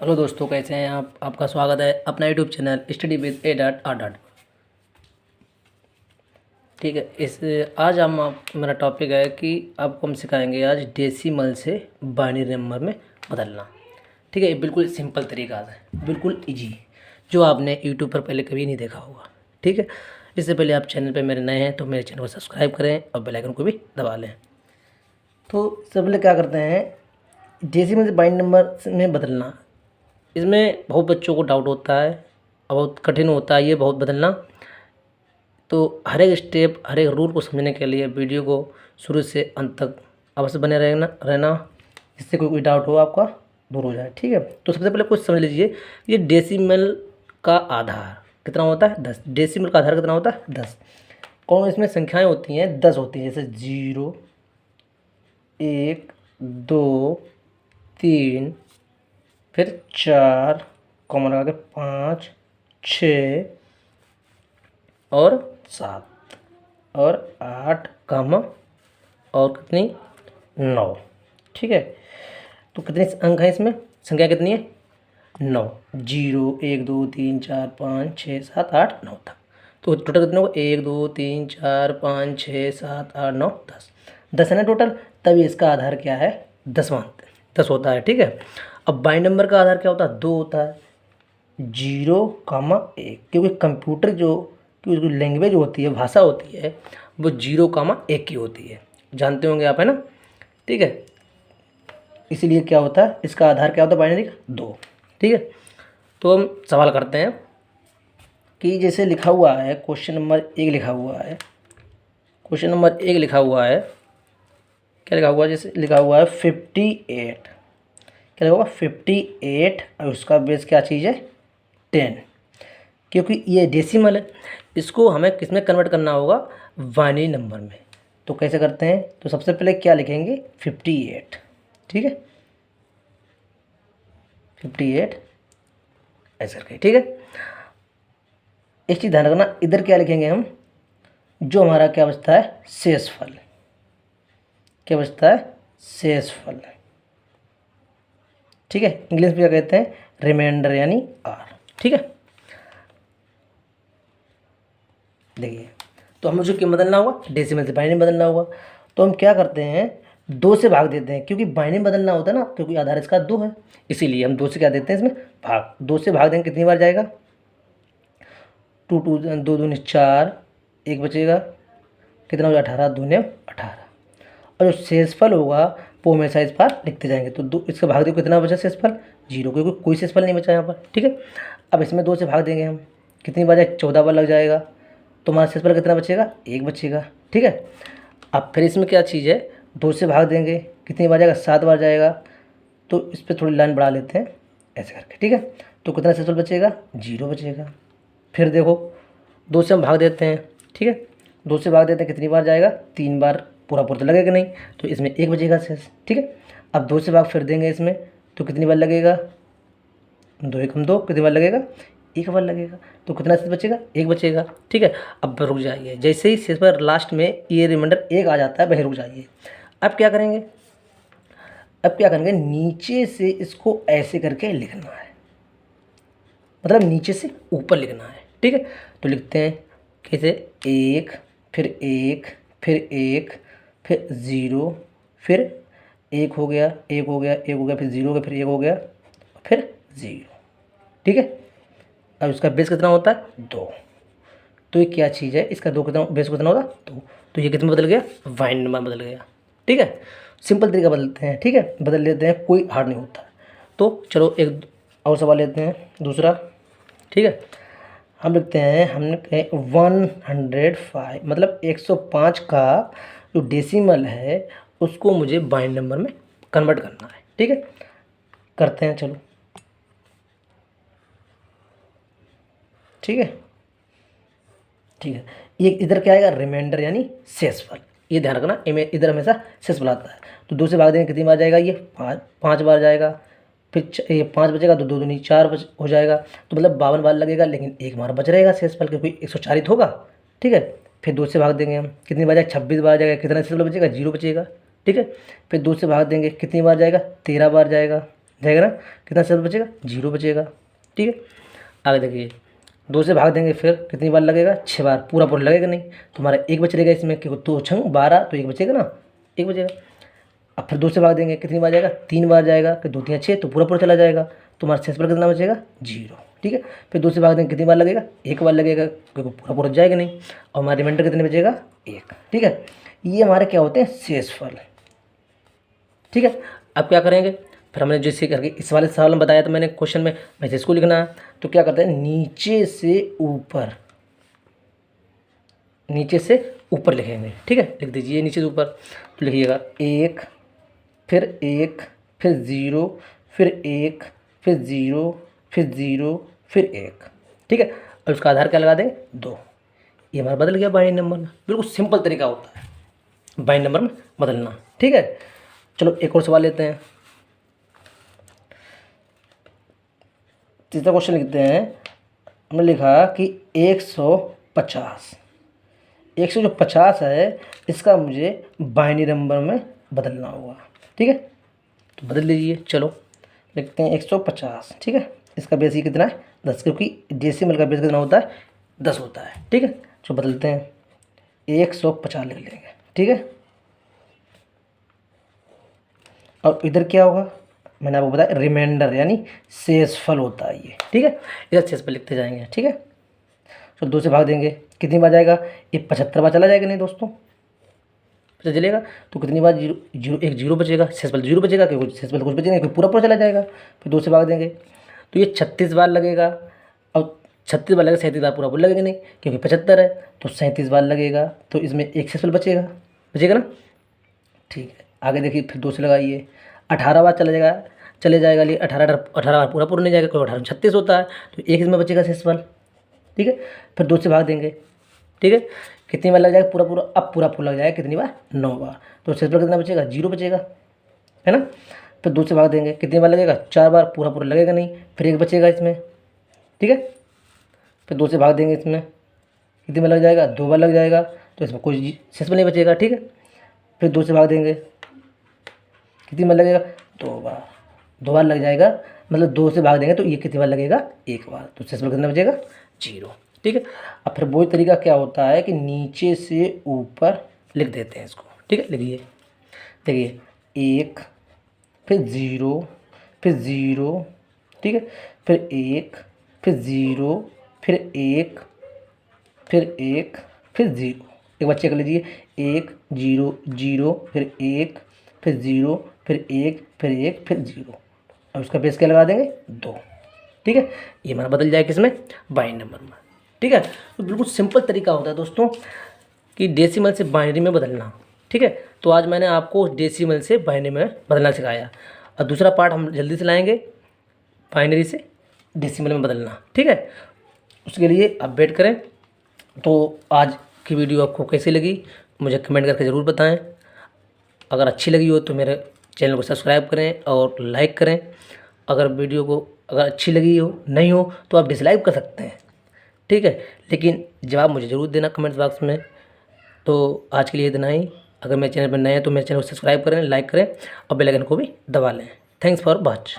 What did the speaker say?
Hello दोस्तों, कैसे हैं आप? आपका स्वागत है अपना YouTube channel study with A.R. ठीक है। आज मेरा टॉपिक है कि आपको हम सिखाएंगे आज डेसिमल से बाइनरी नंबर में बदलना। ठीक है, ये बिल्कुल सिंपल तरीका है, बिल्कुल इजी, जो आपने यूट्यूब पर पहले कभी नहीं देखा होगा। ठीक है, इससे पहले आप चैनल पर मेरे नए हैं तो मेरे चैनल को सब्सक्राइब करें और बेल आइकन को भी दबा लें। तो सबसे पहले क्या करते हैं, डेसिमल से बाइनरी नंबर में बदलना। इसमें बहुत बच्चों को डाउट होता है और बहुत कठिन होता है ये बहुत बदलना। तो हर एक स्टेप, हर एक रूल को समझने के लिए वीडियो को शुरू से अंत तक अवश्य बने रहना जिससे कोई डाउट हो आपका दूर हो जाए। ठीक है, तो सबसे पहले कुछ समझ लीजिए, ये डेसिमल का आधार कितना होता है? 10। डेसिमल का आधार कितना होता है? 10। कौन इसमें संख्याएं होती हैं? 10 होती हैं, जैसे 0, 1, 2, 3, फिर 4, कॉमन लगा के 5, 6 और 7 और 8 कॉमा और कितनी? 9। ठीक है, तो कितने अंक हैं इसमें? संख्या कितनी है? 9। 0, 1, 2, 3, 4, 5, 6, 7, 8, 9 तक। तो टोटल कितने होगा? 1, 2, 3, 4, 5, 6, 7, 8, 9, 10। 10 है ना टोटल, तभी इसका आधार क्या है? 10 होता है। ठीक है, अब बाइनरी नंबर का आधार क्या होता है? 2 होता है, 0, 1, क्योंकि कंप्यूटर जो की जो लैंग्वेज होती है, भाषा होती है, वो 0, 1 की होती है, जानते होंगे आप, है ना? ठीक है, इसीलिए क्या होता है, इसका आधार क्या होता है बाइनरी का? 2। ठीक है, तो हम सवाल करते हैं कि जैसे लिखा हुआ है क्वेश्चन नंबर 1 लिखा हुआ है, क्वेश्चन नंबर 1 लिखा हुआ है, क्या लिखा हुआ है? जैसे लिखा हुआ है 58, क्या लिखा हुआ? 58 और उसका बेस क्या चीज़ है? 10। क्योंकि ये डेसिमल है, इसको हमें किस में कन्वर्ट करना होगा? बाइनरी नंबर में। तो कैसे करते हैं? तो सबसे पहले क्या लिखेंगे? 58। ठीक है, 58 ऐसे करके। ठीक है, एक चीज़ ध्यान रखना, इधर क्या लिखेंगे हम? जो हमारा क्या बचता है? शेषफल। क्या बचता है? शेषफल। ठीक है, इंग्लिश में क्या कहते हैं? रिमाइंडर यानी आर। ठीक है, देखिए, तो हमें जो क्यों बदलना होगा? डेसिमल से बाइनरी बदलना होगा। तो हम क्या करते हैं? 2 से भाग देते हैं, क्योंकि बाइनरी बदलना होता है ना, क्योंकि आधार इसका 2 है, इसीलिए हम 2 से क्या देते हैं इसमें? भाग। 2 से भाग देंगे, कितनी बार जाएगा? 2 2 2 दूनी 4, 1 बचेगा, कितना हो जाएगा? 18 दूने 18। और जो शेषफल होगा वो हमेशा इस बार लिखते जाएंगे। तो 2 इसका भाग दो, कितना बचा शेषफल? 0, क्योंकि कोई शेषफल नहीं बचा यहाँ पर। ठीक है, अब इसमें 2 से भाग देंगे हम, कितनी बार जाए? 14 बार लग जाएगा। तो हमारा शेषफल कितना बचेगा? 1 बचेगा। ठीक है, अब फिर इसमें क्या चीज़ है? 2 से भाग देंगे, कितनी बार जाएगा? 7 बार जाएगा। तो इस पर थोड़ी लाइन बढ़ा लेते हैं ऐसे करके। ठीक है, तो कितना शेषफल बचेगा? 0 बचेगा। फिर देखो, 2 से हम भाग देते हैं। ठीक है, 2 से भाग देते हैं, कितनी बार जाएगा? 3 बार। पूरा पूरा तो लगेगा नहीं, तो इसमें 1 बचेगा शेष। ठीक है, अब 2 से भाग फिर देंगे इसमें, तो कितनी बार लगेगा? 2 1 2, कितनी बार लगेगा? 1 बार लगेगा। तो कितना शेष बचेगा? 1 बचेगा। ठीक है, अब रुक जाइए, जैसे ही शेष पर लास्ट में ये रिमाइंडर 1 आ जाता है, वहीं रुक जाइए। अब क्या करेंगे? नीचे से इसको ऐसे करके लिखना है, मतलब नीचे से ऊपर लिखना है। ठीक है, तो लिखते हैं कैसे? 1, फिर 1, फिर 1, फिर 0, फिर 1 हो गया, 1 हो गया, 1 हो गया, फिर 0 हो गया, फिर 1 हो गया, फिर 0। ठीक है, अब इसका बेस कितना होता है? 2। तो ये क्या चीज़ है? इसका 2 कितना बेस कितना होगा? 2। तो ये कितना बदल गया? बाइनरी नंबर बदल गया। ठीक है, सिंपल तरीका बदलते हैं। ठीक है, बदल लेते हैं, कोई हार्ड नहीं होता। तो चलो एक और सवाल लेते हैं, दूसरा। ठीक है, हम लिखते हैं, हमने कहे 105, मतलब 105 का जो डेसिमल है उसको मुझे बाइनरी नंबर में कन्वर्ट करना है। ठीक है, करते हैं, चलो। ठीक है, ठीक है, ये इधर क्या आएगा? रिमाइंडर यानी शेषफल। ये ध्यान रखना, इधर हमेशा शेषफल आता है। तो 2 से भाग देंगे, कितनी बार जाएगा? ये 5 बार जाएगा। फिर ये 5 बचेगा, तो 2 दूनी 4 हो जाएगा, तो मतलब 52 बार लगेगा, लेकिन 1 बार बच रहेगा शेषफल, क्योंकि 140 होगा। ठीक है, फिर 2 से भाग देंगे हम, कितनी बार जाएगा? 26 बार जाएगा, कितना शेषफल बचेगा? 0 बचेगा। ठीक है, फिर 2 से भाग देंगे, कितनी बार जाएगा? 13 बार जाएगा, जाएगा ना, कितना शेष बचेगा, 0 बचेगा। ठीक है, आगे देखिए 2 से भाग देंगे फिर कितनी बार लगेगा, 6 बार। पूरा पूरा लगेगा नहीं, तुम्हारा 1 बच रहेगा इसमें, क्योंकि 2 छंग 12 तो 1 बचेगा ना, 1 बचेगा। अब फिर 2 से भाग देंगे कितनी बार जाएगा, 3 बार जाएगा, कि 2 3 6 तो पूरा पूरा चला जाएगा, तुम्हारा शेष पर कितना बचेगा, 0। ठीक है, फिर 2 से भाग देंगे कितनी बार लगेगा, 1 बार लगेगा, क्योंकि पूरा पूरा जाएगा नहीं, और हमारा रिमाइंडर कितने बचेगा, 1। ठीक है, ये हमारे क्या होते हैं, शेषफल। ठीक है, अब क्या करेंगे, फिर हमने जैसे करके इस वाले सवाल में बताया था मैंने क्वेश्चन में, वैसे इसको लिखना है। तो क्या करते हैं, नीचे से ऊपर लिखेंगे। ठीक है, लिख दीजिए नीचे से ऊपर। तो लिखिएगा 1 फिर 1 फिर 0 फिर 1 फिर 0 फिर 0 फिर 1। ठीक है, और उसका आधार क्या लगा देंगे, 2। ये हमारा बदल गया बाइनरी नंबर में। बिल्कुल सिंपल तरीका होता है बाइनरी नंबर में बदलना। ठीक है, चलो एक और सवाल लेते हैं। तीसरा क्वेश्चन लिखते हैं। हमने लिखा कि 150 जो 50 है इसका मुझे बाइनरी नंबर में बदलना होगा। ठीक है, तो बदल लीजिए। चलो लिखते हैं 150। ठीक है, इसका बेस ही कितना है, 10, क्योंकि डेसिमल का बेस कितना होता है, 10 होता है। ठीक है, तो बदलते हैं 150 लिख लेंगे। ठीक है, और इधर क्या होगा, मैंने आपको बताया रिमाइंडर यानी शेषफल होता है ये। ठीक है, इधर शेषफल लिखते जाएंगे। ठीक है, तो 2 से भाग देंगे कितनी बार जाएगा, ये 75 बार चला जाएगा नहीं दोस्तों, पता चलेगा। तो कितनी बार, 0 बचेगा, शेषफल 0 बचेगा, क्योंकि शेषफल कुछ बचेगा, क्योंकि पूरा पूरा चला जाएगा। फिर 2 से भाग देंगे तो ये 36 बार लगेगा, और 36 बार लगेगा, 37 बार पूरा पूरा लगेगा नहीं, क्योंकि 75 है, तो 37 बार लगेगा, तो इसमें एक शेषफल बचेगा ना। ठीक है, आगे देखिए फिर 2 से लगाइए, 18 बार चले जाएगा लिए 18 बार पूरा पूरा नहीं जाएगा, कोई 18 36 होता है, तो एक इसमें बचेगा शेषफल। ठीक है, फिर 2 से भाग देंगे। ठीक है, कितनी बार लग जाएगा, पूरा पूरा, अब पूरा पूरा लग जाएगा कितनी बार, 9 बार, तो शेषफल कितना बचेगा, 0 बचेगा, है ना। फिर 2 से भाग देंगे कितनी बार लगेगा, 4 बार, पूरा पूरा लगेगा नहीं, फिर 1 बचेगा इसमें। ठीक है, फिर 2 से भाग देंगे, इसमें कितनी बार लग जाएगा, 2 बार लग जाएगा, तो इसमें कोई शेषफल नहीं बचेगा। ठीक है, फिर 2 से भाग देंगे कितनी बार लगेगा, 2 बार लग जाएगा, मतलब 2 से भाग देंगे तो ये कितनी बार लगेगा, 1 बार, तो शेषफल कितना बचेगा, 0। ठीक है, अब फिर वही तरीका क्या होता है कि नीचे से ऊपर लिख देते हैं इसको। ठीक है, लिखिए, देखिए 1 फिर 0 फिर 0। ठीक है, फिर 1 फिर 0 फिर 1 फिर 1 फिर 0। एक बार चेक कर लीजिए, 1 0 0 फिर 1 फिर 0 फिर 1 फिर 1 फिर 0, और उसका बेस क्या लगा देंगे, 2। ठीक है, ये हमारा बदल जाए किसमें, बाइनरी नंबर में। ठीक है, तो बिल्कुल सिंपल तरीका होता है दोस्तों कि डेसिमल से बाइनरी में बदलना। ठीक है, तो आज मैंने आपको डेसिमल से बाइनरी में बदलना सिखाया, और दूसरा पार्ट हम जल्दी से लाएंगे, बाइनरी से डेसिमल में बदलना। ठीक है, उसके लिए आप वेट करें। तो आज की वीडियो आपको कैसी लगी मुझे कमेंट करके ज़रूर बताएं। अगर अच्छी लगी हो तो मेरे चैनल को सब्सक्राइब करें और लाइक करें। अगर वीडियो को अगर अच्छी लगी हो, नहीं हो, तो आप डिसलाइक कर सकते हैं। ठीक है, लेकिन जवाब मुझे ज़रूर देना कमेंट बॉक्स में। तो आज के लिए इतना ही। अगर मेरे चैनल पर नए हैं तो मेरे चैनल को सब्सक्राइब करें, लाइक करें और बेल आइकन को भी दबा लें। Thanks for watch.